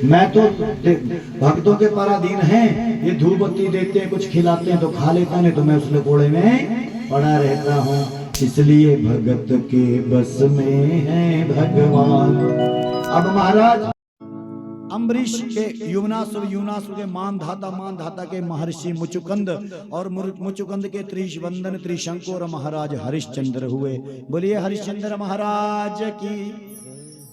मैं तो भक्तों के पराधीन हैं, ये धूप बत्ती देते हैं, कुछ खिलाते हैं तो खा लेता, नहीं तो मैं उस कोड़े में पड़ा रहता हूँ। इसलिए भगत के बस में है भगवान। अब महाराज अम्बरीश के युवनासुर के मानधाता के महर्षि मुचुकंद और मुचुकंद के त्रिशवंदन त्रिशंको और महाराज हरिश्चंद्र हुए। बोलिए हरिश्चंद्र महाराज की।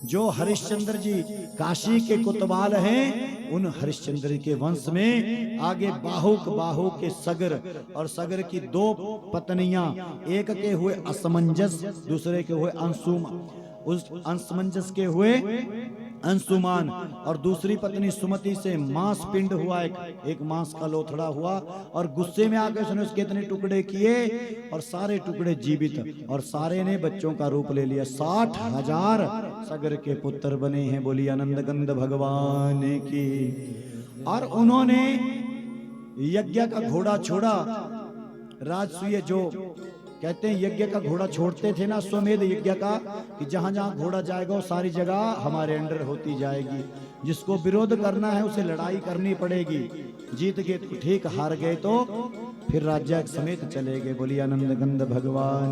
जो हरिश्चंद्र जी काशी के कोतवाल हैं, उन हरिश्चंद्र के वंश में आगे बाहु के सगर और सगर की दो पत्नियां, एक के हुए असमंजस, दूसरे के हुए अंशुमान। उस असमंजस के हुए अंशुमान और दूसरी पत्नी सुमति से मांस पिंड हुआ, एक मांस का लोथड़ा हुआ और गुस्से में आकर उसने उसके इतने टुकड़े किए और सारे टुकड़े जीवित और सारे ने बच्चों का रूप ले लिया। 60,000 सगर के पुत्र बने हैं। बोली आनंद गंध भगवान की। और उन्होंने यज्ञ का घोड़ा छोड़ा, राजसूय जो कहते हैं यज्ञ का घोड़ा छोड़ते थे ना, अश्वमेध यज्ञ का, कि जहां जहां घोड़ा जाएगा वो सारी जगह हमारे अंडर होती जाएगी। जिसको विरोध करना है उसे लड़ाई करनी पड़ेगी, जीत गए तो ठीक, हार गए तो फिर राज्य समेत चले गए। बोली आनंद गंध भगवान।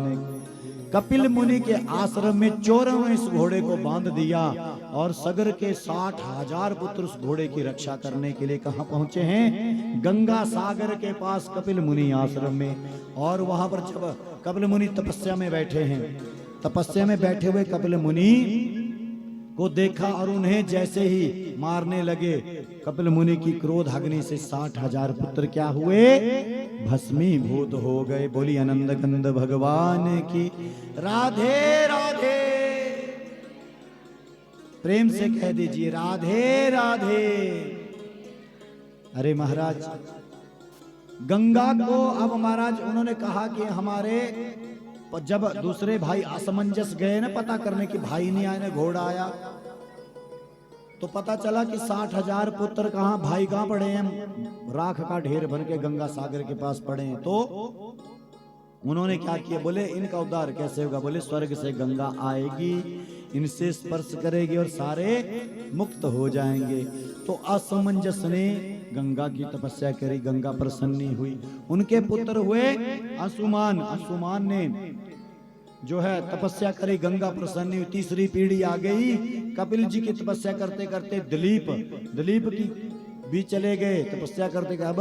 कपिल मुनि के आश्रम में चोरों ने इस घोड़े को बांध दिया और सगर के 60,000 पुत्र उस घोड़े की रक्षा करने के लिए कहां पहुंचे हैं? गंगा सागर के पास कपिल मुनि आश्रम में। और वहां पर जब कपिल मुनि तपस्या में बैठे हैं, तपस्या में बैठे हुए कपिल मुनि को देखा और उन्हें जैसे ही मारने लगे, कपिल मुनि की क्रोध अग्नि से 60,000 पुत्र क्या हुए? भस्मीभूत हो गए। बोली आनंद गंध भगवान की। राधे राधे। प्रेम से कह दीजिए राधे राधे। अरे महाराज गंगा को अब महाराज उन्होंने कहा कि हमारे, जब दूसरे भाई असमंजस गए ना पता करने की भाई नहीं आए ना घोड़ा आया, तो पता चला कि 60,000 पुत्र कहां, भाई कहां पड़े हैं? राख का ढेर बन के गंगा सागर के पास पड़े हैं। तो उन्होंने क्या किया? बोले इनका उद्धार कैसे होगा? बोले स्वर्ग से गंगा आएगी, इनसे स्पर्श करेगी और सारे मुक्त हो जाएंगे। तो असमंजस ने गंगा की तपस्या करी, गंगा प्रसन्न हुई, उनके पुत्र हुए अंशुमान। अंशुमान ने जो है तपस्या करी, गंगा प्रसन्न हुई। तीसरी पीढ़ी आ गई, कपिल जी की तपस्या करते करते दिलीप की भी चले गए तपस्या करते। अब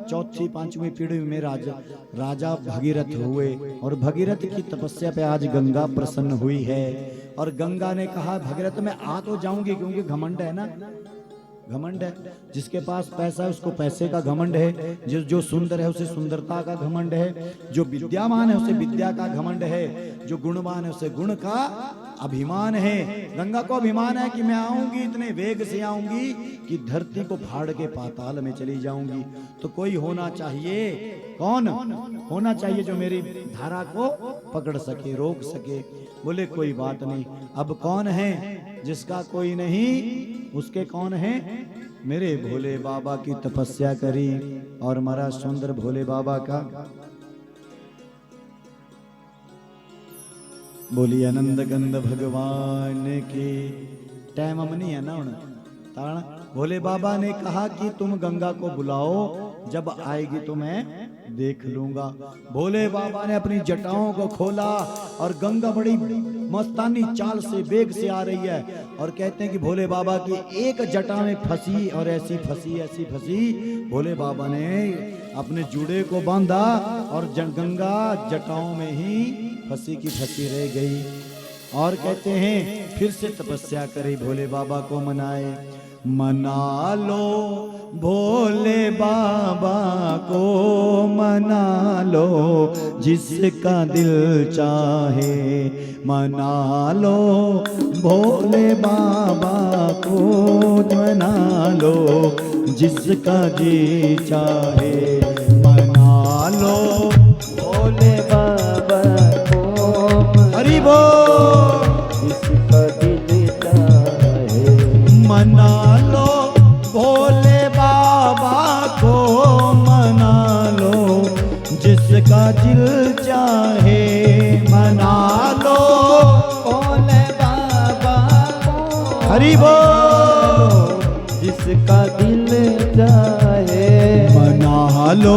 चौथी पांचवी पीढ़ी में राजा भगीरथ हुए और भगीरथ की तपस्या पे आज गंगा प्रसन्न हुई है। और गंगा ने कहा भगीरथ मैं आ तो जाऊंगी, क्योंकि घमंड है ना, घमंड है। जिसके पास पैसा है उसको पैसे का घमंड है, जो सुंदर है उसे सुंदरता का घमंड है, जो विद्यामान है उसे विद्या का घमंड है, जो गुणवान है उसे गुण का अभिमान है। गंगा को अभिमान है कि मैं आऊंगी, इतने वेग से आऊंगी कि धरती को फाड़ के पाताल में चली जाऊंगी। तो कोई होना चाहिए, कौन होना चाहिए जो मेरी धारा को पकड़ सके, रोक सके। बोले कोई बात नहीं। अब कौन है जिसका कोई नहीं, उसके कौन है? मेरे भोले बाबा की तपस्या करी और हमारा सुंदर भोले बाबा का। बोली आनंद गंध भगवान की। टाइम हम नहीं है ना ताण। भोले बाबा ने कहा कि तुम गंगा को बुलाओ, जब आएगी तो मैं देख लूंगा। भोले बाबा ने अपनी जटाओं को खोला और गंगा बड़ी मस्तानी चाल से वेग से आ रही है। और कहते हैं कि भोले बाबा की एक जटा में फंसी और ऐसी फंसी, भोले बाबा ने अपने जूड़े को बांधा और गंगा जटाओं में ही फंसी की फंसी रह गई। और कहते हैं फिर से तपस्या करी, भोले बाबा को मनाए। मना लो भोले बाबा को, मना लो जिसका दिल चाहे, मना लो भोले बाबा को, मना लो जिसका जी चाहे, मना लो भोले बाबा को, हरि बोल जिसका दिल चाहे, मना लो भोले बाबा को, मना लो जिसका दिल चाहे, मना लो भोले बाबा को, हरि बोल जिसका दिल चाहे। मना लो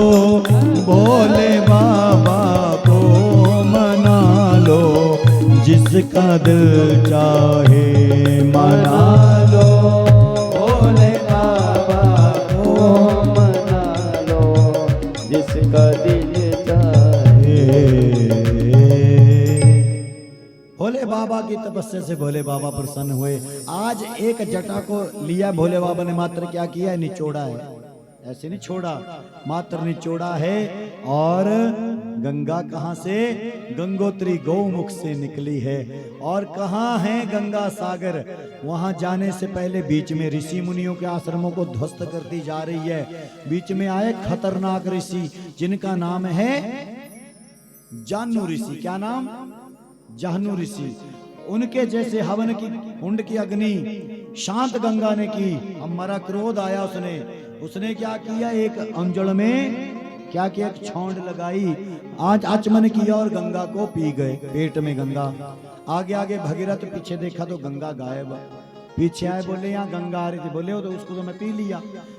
भोले बाबा को, मना लो जिसका दिल चाहे। मना लो भोले बाबा को, मना लो जिसका दिल चाहे। भोले बाबा की तपस्या से भोले बाबा प्रसन्न हुए। आज एक जटा को लिया भोले बाबा ने, मात्र क्या किया है, निचोड़ा है, ऐसे नहीं छोड़ा, मात्र निचोड़ा है। और गंगा कहां से, गंगोत्री गौमुख से निकली है। और कहां है गंगा सागर, वहां जाने से पहले बीच में ऋषि मुनियों के आश्रमों को ध्वस्त करती जा रही है। बीच में आए खतरनाक ऋषि जिनका नाम है जाह्नू ऋषि। क्या नाम, जाह्नू ऋषि। उनके जैसे हवन की कुंड की अग्नि शांत गंगा ने की। अब मरा क्रोध आया उसने क्या किया, एक अंजड़ में क्या किया, एक छौंड लगाई, आज आचमन किया और गंगा को पी गए। पेट में गंगा। आगे आगे भगीरथ, पीछे देखा तो गंगा गायब। पीछे आए, बोले यहाँ गंगा आ रही थी। बोले हो तो उसको तो मैं पी लिया।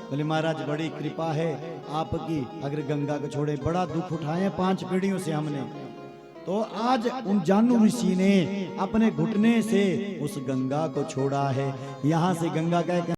बोले महाराज बड़ी कृपा है आपकी, अगर गंगा को छोड़े, बड़ा दुख उठाए 5 पीढ़ियों से हमने। तो आज उन जाह्नू ऋषि ने अपने घुटने से उस गंगा को छोड़ा है। यहाँ से गंगा का